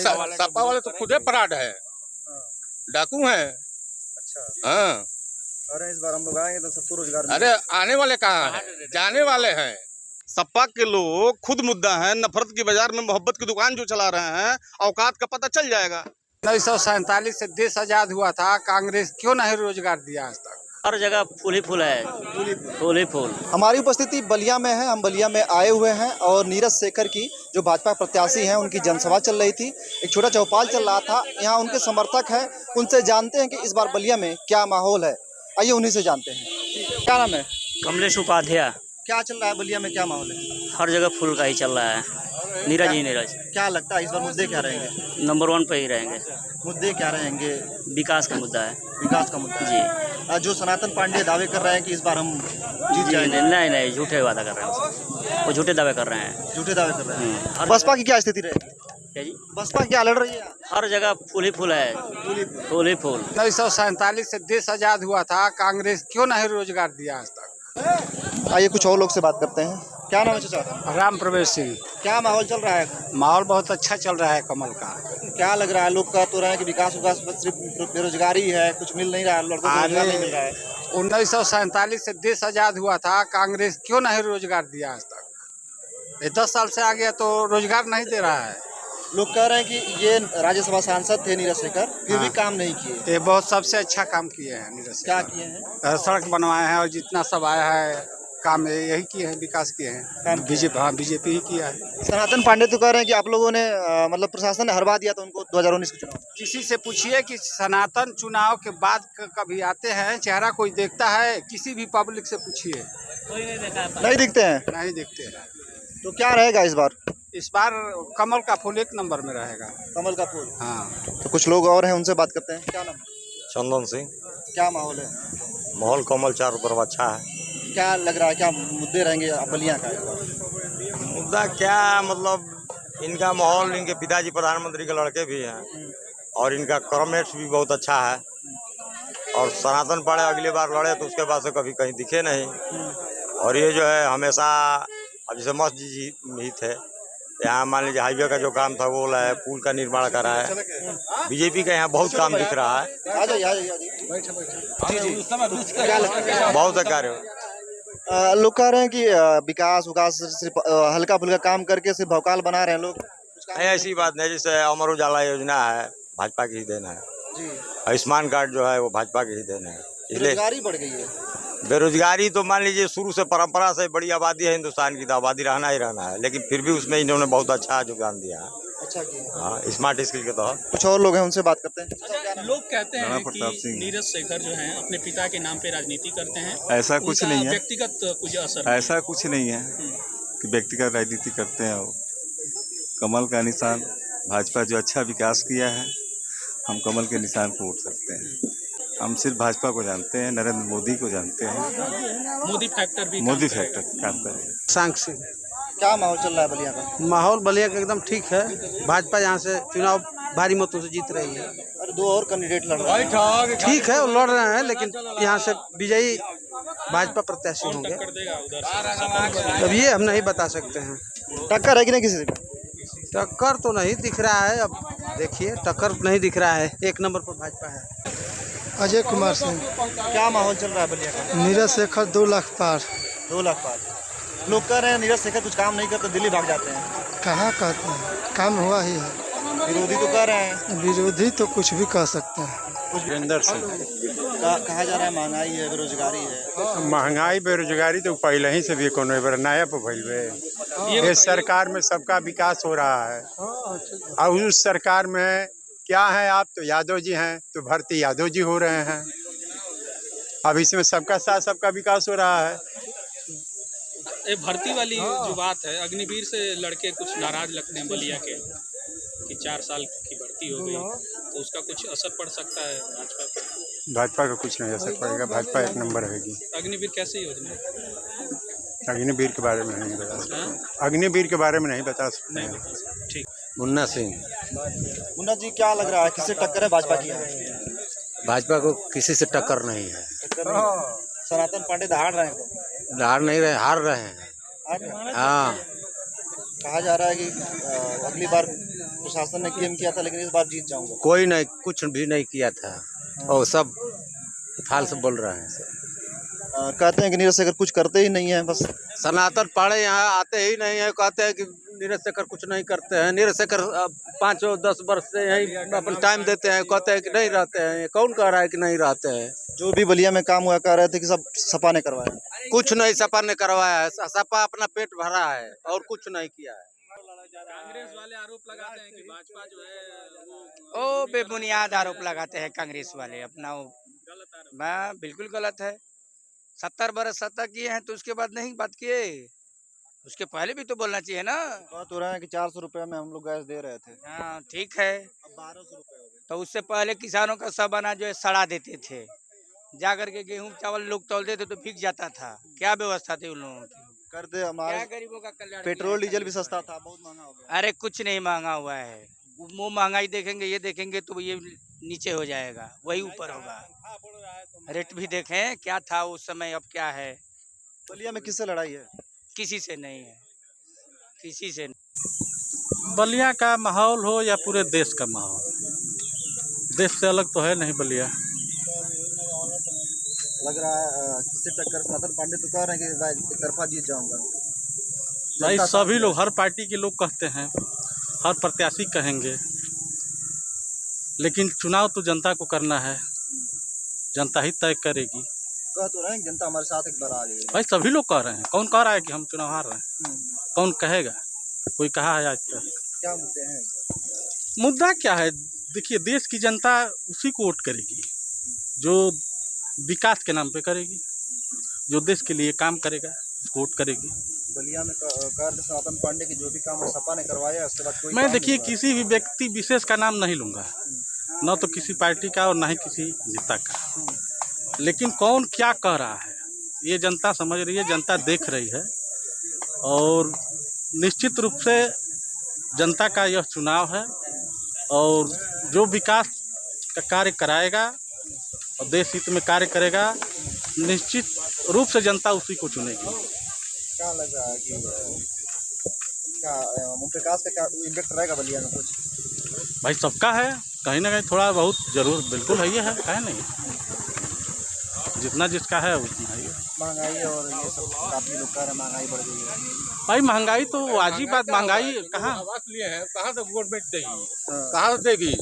सपा वाले तो खुदे फ्रॉड है, डाकू है। अच्छा, हाँ, अरे इस बार हम लोग आएंगे तो सबको रोजगार अरे आने वाले कहाँ है, जाने वाले हैं। सपा के लोग खुद मुद्दा है। नफरत की बाजार में मोहब्बत की दुकान जो चला रहे हैं, औकात का पता चल जाएगा। 1947 से देश आजाद हुआ था, कांग्रेस क्यों नहीं रोजगार दिया आज तक? हर जगह फूल ही फूल है, फूल ही फूल। हमारी उपस्थिति बलिया में है। हम बलिया में आए हुए हैं और नीरज शेखर की जो भाजपा प्रत्याशी हैं उनकी जनसभा चल रही थी। एक छोटा चौपाल चल रहा था, यहाँ उनके समर्थक हैं, उनसे जानते हैं कि इस बार बलिया में क्या माहौल है। आइए उन्हीं से जानते हैं। क्या नाम है? कमलेश उपाध्याय। क्या चल रहा है बलिया में, क्या माहौल है? हर जगह फूल का ही चल रहा है, नीरज ही नीरज। क्या लगता है इस बार मुद्दे क्या रहेंगे? नंबर 1 पे ही रहेंगे। मुद्दे क्या रहेंगे? विकास का मुद्दा है। विकास का मुद्दा जी। जो सनातन पांडे दावे कर रहे हैं कि इस बार हम जीत जाएंगे। नहीं, झूठे वादा कर रहे हैं, वो झूठे दावे कर रहे हैं। झूठे दावे कर रहे हैं। बसपा की क्या स्थिति रहेगी? क्या जी? बसपा क्या लड़ रही है? हर जगह फूल ही फूल है, फूल ही फूल। 1947 से देश आजाद हुआ था, कांग्रेस क्यों नहीं रोजगार दिया आज तक? आइए कुछ और लोग से बात करते हैं। क्या नाम है चाचा? राम प्रवेश सिंह। क्या माहौल चल रहा है? माहौल बहुत अच्छा चल रहा है कमल का। क्या लग रहा है? लोग कह तो रहे हैं कि विकास सिर्फ बेरोजगारी है, कुछ मिल नहीं रहा है, लड़कों को रोजगार नहीं मिल रहा है। 1947 से देश आजाद हुआ था, कांग्रेस क्यों नहीं रोजगार दिया आज तक? ये 10 साल से आ गया तो रोजगार नहीं दे रहा है। लोग कह रहे हैं कि ये राज्यसभा सांसद थे नीरज शेखर, फिर भी काम नहीं किए। ये बहुत सबसे अच्छा काम किए हैं नीरज क्या शेखर। किए हैं? सड़क बनवाए हैं और जितना सब आया है काम यही किए हैं, विकास किए हैं। बीजेपी ही किया है। सनातन पांडे तो कह रहे हैं कि आप लोगों ने मतलब प्रशासन ने हरवा दिया था उनको 2019 के चुनाव। किसी से पूछिए कि सनातन चुनाव के बाद कभी आते हैं, चेहरा कोई देखता है? किसी भी पब्लिक से पूछिए, नहीं दिखते हैं। नहीं देखते हैं। तो क्या रहेगा इस बार? इस बार कमल का फूल 1 नंबर में रहेगा। कमल का फूल। हाँ। तो कुछ लोग और हैं, उनसे बात करते हैं। क्या नाम? चंदन सिंह। क्या माहौल है? माहौल कमल चारों तरफ अच्छा है। क्या लग रहा है, क्या मुद्दे रहेंगे बलिया का? मुद्दा क्या मतलब इनका माहौल, इनके पिताजी प्रधानमंत्री के लड़के भी हैं और इनका कर्मेट्स भी बहुत अच्छा है। और सनातन पांडे अगली बार लड़े तो उसके बाद से कभी कहीं दिखे नहीं। और ये जो है हमेशा, अब जैसे मस्जिद जी ही थे, यहाँ मान लीजिए हाईवे का जो काम था वो है, पुल का निर्माण करा है। बीजेपी का यहाँ बहुत काम दिख रहा है। बहुत कार्य। लोग कह रहे हैं कि विकास सिर्फ हल्का फुल्का काम करके सिर्फ भौकाल बना रहे हैं लोग। नहीं, ऐसी बात नहीं। जैसे अमर उजाला योजना है, भाजपा की ही देना है। आयुष्मान कार्ड जो है वो भाजपा की ही देना है। बेरोजगारी बढ़ गई है। बेरोजगारी तो मान लीजिए शुरू से परंपरा से बड़ी आबादी है हिंदुस्तान की, तो आबादी रहना ही रहना है, लेकिन फिर भी उसमें इन्होंने बहुत अच्छा योगदान दिया है। अच्छा किया। हाँ, स्मार्ट स्किल के तहत। कुछ और लोग हैं, उनसे बात करते हैं। लोग कहते हैं कि नीरज शेखर जो हैं अपने पिता के नाम पे राजनीति करते हैं। ऐसा कुछ नहीं है, व्यक्तिगत कुछ असर ऐसा कुछ नहीं है कि व्यक्तिगत राजनीति करते हैं। वो कमल का निशान, भाजपा जो अच्छा विकास किया है, हम कमल के निशान को वोट सकते हैं। हम सिर्फ भाजपा को जानते हैं, नरेंद्र मोदी को जानते हैं। मोदी फैक्टर भी मोदी फैक्टर काम करें। सांग सिंह। क्या माहौल चल रहा है बलिया का? माहौल बलिया का एकदम ठीक है। भाजपा यहाँ से चुनाव भारी मतों से जीत रही है। और 2 और कैंडिडेट लड़ रहे हैं। ठीक है, वो लड़ रहे हैं, लेकिन यहाँ से विजयी भाजपा प्रत्याशी होंगे। अब ये हम नहीं बता सकते हैं। टक्कर है कि नहीं किसी से? टक्कर तो नहीं दिख रहा है, अब देखिए, टक्कर नहीं दिख रहा है। 1 नंबर पर भाजपा है। अजय कुमार सिंह। क्या माहौल चल रहा है बलिया का? नीरज शेखर 2 लाख पार। 2 लाख पार। लोग कह रहे हैं नीरज शेखर कुछ काम नहीं करते, दिल्ली भाग जाते हैं। कहाँ कहते हैं, काम हुआ ही है। विरोधी तो कह रहे हैं। विरोधी तो कुछ भी कह सकते हैं। वीरेंद्र सिंह। कहा जा रहा है महंगाई है, बेरोजगारी है। महंगाई बेरोजगारी तो पहले ही से भी कोनो बार नया पे भइल बे। इस सरकार में सबका विकास हो रहा है और उस सरकार में क्या है, आप तो यादव जी हैं तो भर्ती यादव जी हो रहे हैं। अब इसमें सबका साथ सबका विकास हो रहा है। ये भर्ती वाली जो बात है, अग्निवीर से लड़के कुछ नाराज लगते हैं बलिया के कि 4 साल की भर्ती हो गई, तो उसका कुछ असर पड़ सकता है भाजपा पर? भाजपा का कुछ नहीं असर पड़ेगा, भाजपा 1 नंबर रहेगी। अग्निवीर कैसी योजना है? अग्निवीर के बारे में नहीं बता सकते। अग्निवीर के बारे में नहीं बता सकते। ठीक। मुन्ना सिंह। मुन्ना जी, क्या लग रहा है, किससे टक्कर है भाजपा की? भाजपा को किसी से टक्कर नहीं है। सनातन पांडे दहाड़ रहे हैं। हार नहीं रहे, हार रहे हैं। हाँ। कहा जा रहा है कि अगली बार प्रशासन ने क्लेम किया था, लेकिन इस बार जीत जाऊंगा। कोई नहीं, कुछ भी नहीं किया था और सब फाल से बोल रहे हैं सर। कहते हैं कि नीरज शेखर कुछ करते ही नहीं है, बस सनातन पाड़े यहाँ आते ही नहीं है, कहते हैं कि नीरज शेखर कुछ नहीं करते हैं। नीरज शेखर 5-10 वर्ष से यहीं अपन टाइम देते हैं, कहते हैं कि नहीं रहते हैं। कौन कह रहा है कि नहीं रहते हैं? जो भी बलिया में काम हुआ कह रहे थे कि सब सपा ने करवाया। कुछ नहीं सपा ने करवाया है, सपा अपना पेट भरा है और कुछ नहीं किया है। कांग्रेस वाले आरोप लगाते हैं कि भाजपा जो है ओ बेबुनियाद आरोप लगाते हैं कांग्रेस वाले, अपना वो गलत आरोप। बिल्कुल गलत है। 70 बरस सत्ता किए हैं तो उसके बाद नहीं बात किए, उसके पहले भी तो बोलना चाहिए ना। बात हो रहा है कि 400 रुपये में हम लोग गैस दे रहे थे, हाँ ठीक है, अब 1200 रुपये हो गए। तो उससे पहले किसानों का सब अनाज जो है सड़ा देते थे, जा करके गेहूं चावल लोग तौल देते तो बिक जाता था। क्या व्यवस्था थी उन लोगों की? कर दे क्या हमारे गरीबों का कल्याण? पेट्रोल डीजल भी सस्ता था, बहुत महंगा हो गया। अरे कुछ नहीं महंगा हुआ है, वो महंगाई देखेंगे ये देखेंगे तो ये नीचे हो जाएगा, वही ऊपर होगा। रेट भी देखें क्या था उस समय, अब क्या है। बलिया में किससे लड़ाई है? किसी से नहीं है, किसी से नहीं। बलिया का माहौल हो या पूरे देश का माहौल, देश से अलग तो है नहीं बलिया। लग रहा है किससे टक्कर? सनातन पांडे तो कह रहे हैं कि एक तरफा जीत जाऊंगा। भाई सभी लोग, हर पार्टी के लोग कहते हैं, हर प्रत्याशी कहेंगे, लेकिन चुनाव तो जनता को करना है, जनता ही तय करेगी। कह तो रहे हैं कि जनता हमारे साथ एक बार आ गई। भाई सभी लोग कह रहे हैं, कौन कह रहा है कि हम चुनाव हार रहे हैं? कौन कहेगा? कोई कहा है आज तक? क्या मुद्दे हैं? मुद्दा क्या है? देखिए, देश की जनता उसी को वोट करेगी जो विकास के नाम पे करेगी, जो देश के लिए काम करेगा उसको वोट करेगी। बलिया में सनातन पांडे की जो भी काम सपा ने करवाया, उसके बाद कोई मैं देखिए किसी भी व्यक्ति विशेष का नाम नहीं लूँगा, न तो किसी पार्टी का और न ही किसी नेता का, लेकिन कौन क्या कह रहा है ये जनता समझ रही है, जनता देख रही है। और निश्चित रूप से जनता का यह चुनाव है और जो विकास का कार्य कराएगा और देश हित में कार्य करेगा, निश्चित रूप से जनता उसी को चुनेगी। क्या लग रहा है कि क्या ओम प्रकाश का क्या इम्पैक्ट रहेगा बलिया में? कुछ भाई सबका है, कहीं ना कहीं थोड़ा बहुत जरूर बिल्कुल है, ये है नहीं, जितना जिसका है उतना ही है। महंगाई और ये सब काफी लोग कह रहे हैं महंगाई बढ़ गई है। भाई महंगाई तो वाजिब बात, महंगाई कहाँ आवास लिए हैं, कहाँ से गवर्नमेंट देगी? कहाँ से देगी?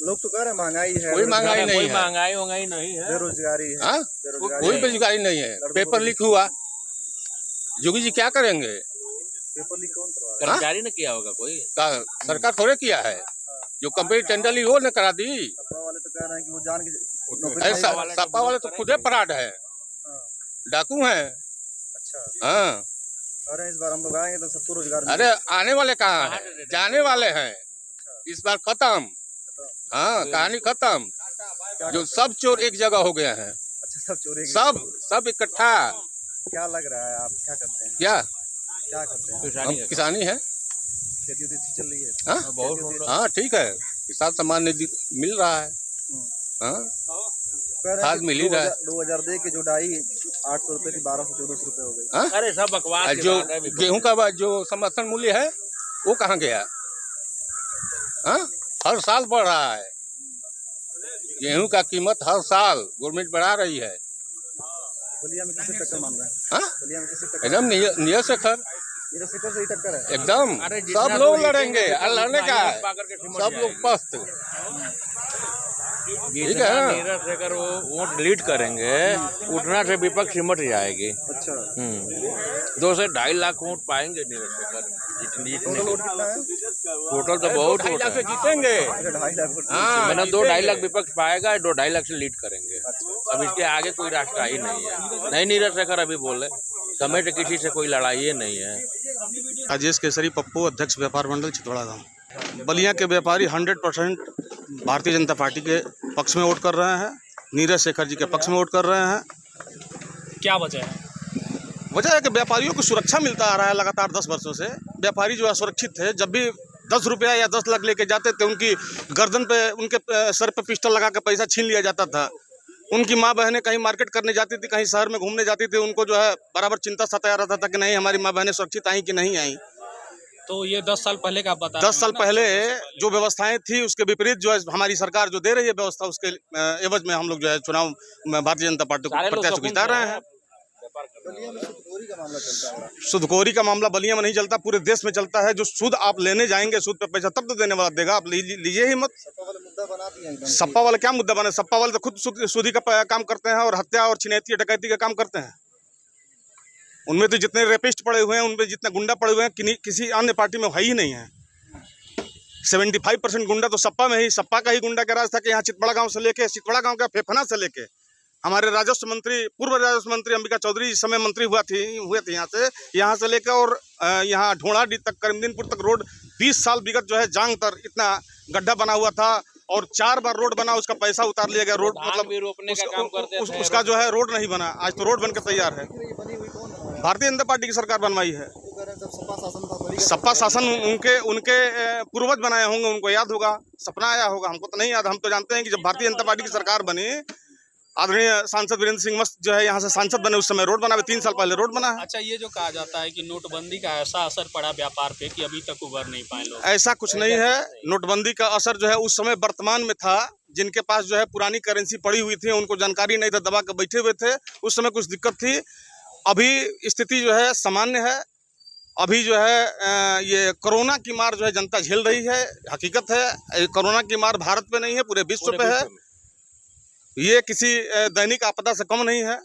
लोग तो कह रहे हैं महंगाई है, कोई महंगाई नहीं है, महंगाई नहीं है, बेरोजगारी है। हाँ? कोई बेरोजगारी नहीं है। पेपर लीक हुआ, योगी जी क्या करेंगे? पेपर लीक कौन करवा? कर्मचारी ने किया होगा कोई, सरकार थोड़े किया है, जो कंपनी टेंडर ली वो ने करा दी। सपा वाले तो कह रहे हैं कि वो जान के सपा वाले तो खुदे पराड है, डाकू हैं। अच्छा, हाँ, अरे इस बार हम लोग आएंगे तो सबको रोजगार अरे आने वाले कहाँ है, जाने वाले हैं। इस बार खत्म, हाँ कहानी खत्म। जो सब चोर एक जगह हो गए हैं, अच्छा सब चोरी सब इकट्ठा। क्या लग रहा है? आप क्या करते हैं? क्या करते हैं? हम किसानी है। खेती उती चल रही है? हाँ हाँ ठीक है, किसान सम्मान निधि मिल रहा है। हाँ खाद मिल ही रहा है। 2000 दे के जो डाई 800 रुपए थी 1200-1400 रुपए हो गई। हाँ? अरे सब बकवास। जो गेहूं का जो समर्थन मूल्य है वो कहाँ गया? हाँ हर साल बढ़ रहा है, गेहूं का कीमत हर साल गवर्नमेंट बढ़ा रही है। बलिया में किसे टक्कर मान रहे हैं? हाँ बलिया में किसे टक्कर? एकदम नीरज शेखर, नीरज शेखर से ही टक्कर है एकदम। सब लोग लड़ेंगे, लड़ने का है, सब लोग पस्त। ठीक है ना? नीरज शेखर वो वोट डिलीट करेंगे, उठना से विपक्ष सिमट जाएगी। अच्छा, 2 से 2.5 लाख वोट पाएंगे नीरज शेखर जीतने टोटल वोट कितना है? टोटल तो बहुत वोट 2.5 लाख से है। जीतेंगे। 2.5 लाख वोट। हाँ मैंने जीतेंगे। 2-2.5 लाख विपक्ष पाएगा, 2-2.5 लाख से लीड करेंगे। अब इसके आगे कोई रास्ता ही नहीं है। नहीं नीरज शेखर अभी बोले कमेट किसी से कोई लड़ाई ही नहीं है। राजेश केसरी पप्पू, अध्यक्ष व्यापार मंडल चितौड़ा गाँव। बलिया के व्यापारी 100% भारतीय जनता पार्टी के पक्ष में वोट कर रहे हैं, नीरज शेखर जी के पक्ष में वोट कर रहे हैं। क्या वजह है? वजह है कि व्यापारियों को सुरक्षा मिलता आ रहा है लगातार 10 वर्षों से। व्यापारी जो है सुरक्षित थे, जब भी 10 रुपया या 10 लाख लेके जाते थे, उनकी गर्दन पे, उनके सर पे पिस्टल लगा के पैसा छीन लिया जाता था। उनकी माँ बहनें कहीं मार्केट करने जाती थी, कहीं शहर में घूमने जाती थी, उनको जो है बराबर चिंता सताया रहता था कि नहीं हमारी माँ बहनें सुरक्षित आई कि नहीं आई। तो ये 10 साल पहले का आप बता 10 साल पहले जो व्यवस्थाएं थी उसके विपरीत जो है हमारी सरकार जो दे रही है व्यवस्था, उसके एवज में हम लोग जो है चुनाव में भारतीय जनता पार्टी को प्रत्याशी जिता रहे हैं। सूदखोरी का मामला बलिया में नहीं चलता, पूरे देश में चलता है। जो सूद आप लेने जाएंगे, सूद पे पैसा तब तो देने वाला देगा, आप लीजिए ही मत। सपा वाले क्या मुद्दा बने? सपा वाले तो खुद सूदी का काम करते हैं और हत्या और छिनैती डकैती का काम करते हैं। उनमें तो जितने रेपिस्ट पड़े हुए हैं, उनमें जितने गुंडा पड़े हुए हैं, किसी अन्य पार्टी में है ही नहीं है। 75% गुंडा तो सपा में ही, सपा का ही गुंडा का राज था कि यहाँ चितबड़ा गांव से लेके, चितबड़ा गांव का फेफना से लेके हमारे राजस्व मंत्री, पूर्व राजस्व मंत्री अंबिका चौधरी इस समय मंत्री हुए थे यहाँ से लेकर और यहाँ ढोड़ाडी तक, करीमदीनपुर तक रोड 20 साल विगत जो है जांग तर इतना गड्ढा बना हुआ था और 4 बार रोड बना, उसका पैसा उतार लिया गया। रोड मतलब रोपने का काम करते थे, उसका जो है रोड नहीं बना, आज तो रोड बनकर तैयार है। भारतीय जनता पार्टी की सरकार बनवाई है। सपा शासन उनके पूर्वज बनाए होंगे, उनको याद होगा, सपना आया होगा, हमको तो नहीं याद। हम तो जानते हैं कि जब भारतीय जनता पार्टी की सरकार बनी, आदरणीय सांसद वीरेंद्र सिंह मस्त जो है यहाँ से सांसद बने, उस समय रोड बना, 3 साल पहले रोड बना है। अच्छा, ये जो कहा जाता है कि नोटबंदी का ऐसा असर पड़ा व्यापार पे कि अभी तक उभर नहीं पाए लोग, ऐसा कुछ नहीं है। नोटबंदी का असर जो है उस समय वर्तमान में था, जिनके पास जो है पुरानी करेंसी पड़ी हुई थी, उनको जानकारी नहीं था, दबा कर बैठे हुए थे, उस समय कुछ दिक्कत थी। अभी स्थिति जो है सामान्य है। अभी जो है ये कोरोना की मार जो है जनता झेल रही है, हकीकत है। कोरोना की मार भारत पे नहीं है, पूरे विश्व पे है। ये किसी दैनिक आपदा से कम नहीं है।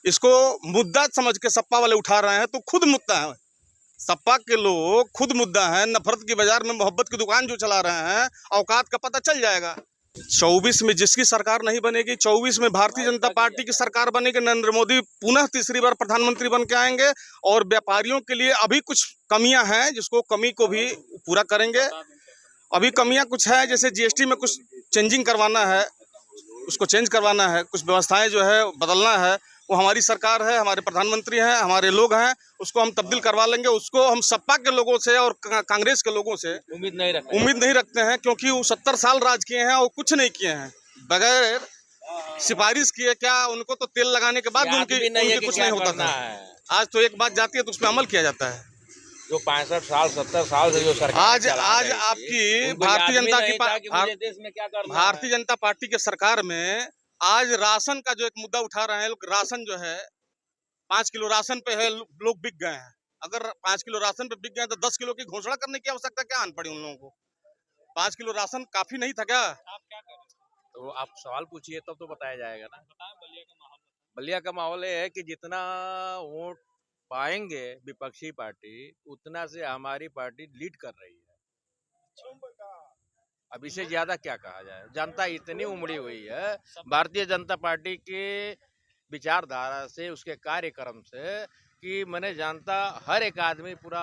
इसको मुद्दा समझ के सपा वाले उठा रहे हैं, तो खुद मुद्दा है। सपा के लोग खुद मुद्दा है। नफरत की बाजार में मोहब्बत की दुकान जो चला रहे हैं, औकात का पता चल जाएगा। 24 में जिसकी सरकार नहीं बनेगी, 24 में भारतीय जनता पार्टी की सरकार बनेगी। नरेंद्र मोदी पुनः तीसरी बार प्रधानमंत्री बन के आएंगे और व्यापारियों के लिए अभी कुछ कमियां हैं, जिसको कमी को भी पूरा करेंगे। अभी कमियां कुछ है, जैसे जीएसटी में कुछ चेंजिंग करवाना है, उसको चेंज करवाना है, कुछ व्यवस्थाएं जो है बदलना है। वो हमारी सरकार है, हमारे प्रधानमंत्री हैं, हमारे लोग हैं, उसको हम तब्दील करवा लेंगे। उसको हम सपा के लोगों से और कांग्रेस के लोगों से उम्मीद नहीं रखते हैं, क्योंकि वो 70 साल राज किए हैं और कुछ नहीं किए हैं। बगैर सिफारिश किए क्या, उनको तो तेल लगाने के बाद उनकी कुछ नहीं होता था। आज तो एक बात जाती है तो उस पर अमल किया जाता है। जो 65 साल 70 साल से जो सरकार आज आपकी भारतीय जनता पार्टी के सरकार में आज राशन का जो एक मुद्दा उठा रहे हैं लोग, राशन जो है 5 किलो राशन पे है, लोग बिक गए हैं। अगर 5 किलो राशन पे बिक गए तो 10 किलो की घोषणा करने की आवश्यकता क्या आन पड़ी उन लोगों को? 5 किलो राशन काफी नहीं था क्या? आप क्या करें? तो आप सवाल पूछिए तब तो बताया जाएगा ना। बलिया का माहौल ये है कि जितना वोट पाएंगे विपक्षी पार्टी, उतना से हमारी पार्टी लीड कर रही है। अब इससे ज्यादा क्या कहा जाए? जनता इतनी उमड़ी हुई है भारतीय जनता पार्टी के विचारधारा से, उसके कार्यक्रम से, कि मैंने जानता हर एक आदमी पूरा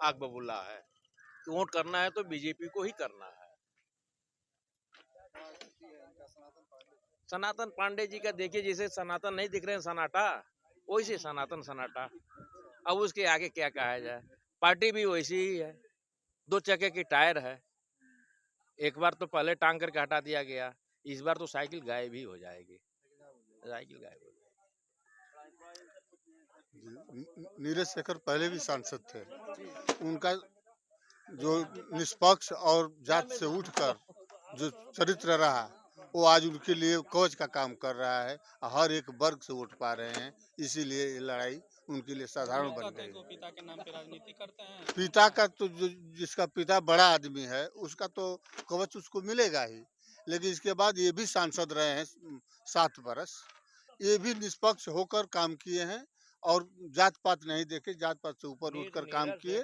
आग बबूला है कि वोट करना है तो बीजेपी को ही करना है। सनातन पांडे जी का देखिए, जैसे सनातन नहीं दिख रहे हैं सन्नाटा, वैसे सनातन सन्नाटा। अब उसके आगे क्या कहा जाए? पार्टी भी वैसी ही है, 2 चक्के की टायर है। एक बार तो पहले टांग करके हटा दिया गया, इस बार तो साइकिल गायब ही हो जाएगी। साइकिल गायब हो जाएगी। नीरज शेखर पहले भी सांसद थे, उनका जो निष्पक्ष और जात से उठकर जो चरित्र रहा, वो आज उनके लिए कवच का काम कर रहा है। हर एक वर्ग से वोट पा रहे हैं, इसीलिए ये लड़ाई उनके लिए साधारण बन गई। पिता के नाम पे राजनीति करते हैं। पिता का तो जिसका पिता बड़ा आदमी है, उसका तो कवच उसको मिलेगा ही, लेकिन इसके बाद ये भी सांसद रहे हैं 7 बरस। ये भी निष्पक्ष होकर काम किए हैं और जात पात नहीं देखे, जात पात से ऊपर उठकर काम किए।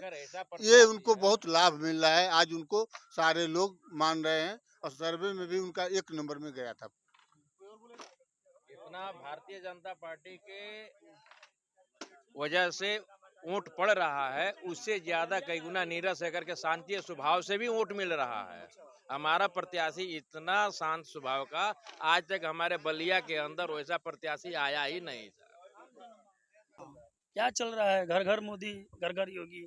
ये उनको बहुत लाभ मिल रहा है, आज उनको सारे लोग मान रहे हैं और सर्वे में भी उनका 1 नंबर में गया था। इतना भारतीय जनता पार्टी के वजह से वोट पड़ रहा है, उससे ज्यादा कई गुना नीरज शेखर के शांति स्वभाव से भी वोट मिल रहा है। हमारा प्रत्याशी इतना शांत स्वभाव का, आज तक हमारे बलिया के अंदर वैसा प्रत्याशी आया ही नहीं था। क्या चल रहा है? घर घर मोदी, घर घर योगी।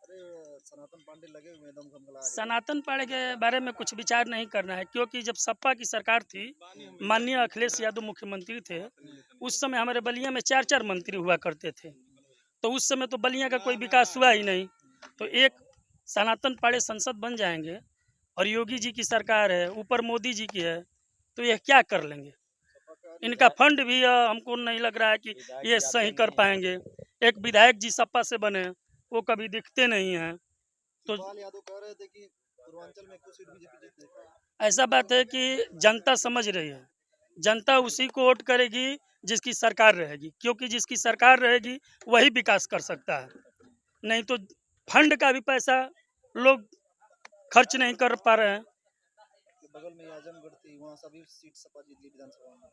सनातन पांडे लगे हुए एकदम खमखला। सनातन पांडे के बारे में कुछ विचार नहीं करना है, क्योंकि जब सपा की सरकार थी, माननीय अखिलेश यादव मुख्यमंत्री थे, उस समय हमारे बलिया में 4-4 मंत्री हुआ करते थे। तो उस समय तो बलिया का कोई विकास हुआ ही नहीं। तो एक सनातन पाड़े संसद बन जाएंगे और योगी जी की सरकार है, ऊपर मोदी जी की है, तो यह क्या कर लेंगे? इनका फंड भी हमको नहीं लग रहा है कि ये सही कर पाएंगे। एक विधायक जी सपा से बने, वो कभी दिखते नहीं हैं। तो यादव कह रहे थे कि पूर्वांचल में कुछ सीट बीजेपी जीतेगी। ऐसा बात है कि जनता समझ रही है, जनता उसी को वोट करेगी जिसकी सरकार रहेगी, क्योंकि जिसकी सरकार रहेगी वही विकास कर सकता है। नहीं तो फंड का भी पैसा लोग खर्च नहीं कर पा रहे हैं। बगल में आजमगढ़ थी, वहाँ सभी सीट सपा जीत गई विधानसभा में।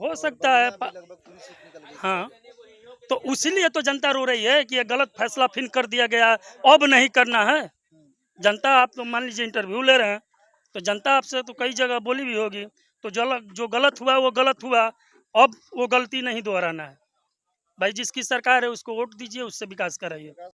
हो सकता है लगभग पूरी सीट निकल गई। हाँ, तो उसीलिए तो जनता रो रही है कि ये गलत फैसला फिर कर दिया गया, अब नहीं करना है। जनता, आप तो मान लीजिए इंटरव्यू ले रहे हैं, तो जनता आपसे तो कई जगह बोली भी होगी, तो जो गलत हुआ वो गलत हुआ, अब वो गलती नहीं दोहराना है। भाई जिसकी सरकार है उसको वोट दीजिए, उससे विकास कराइए।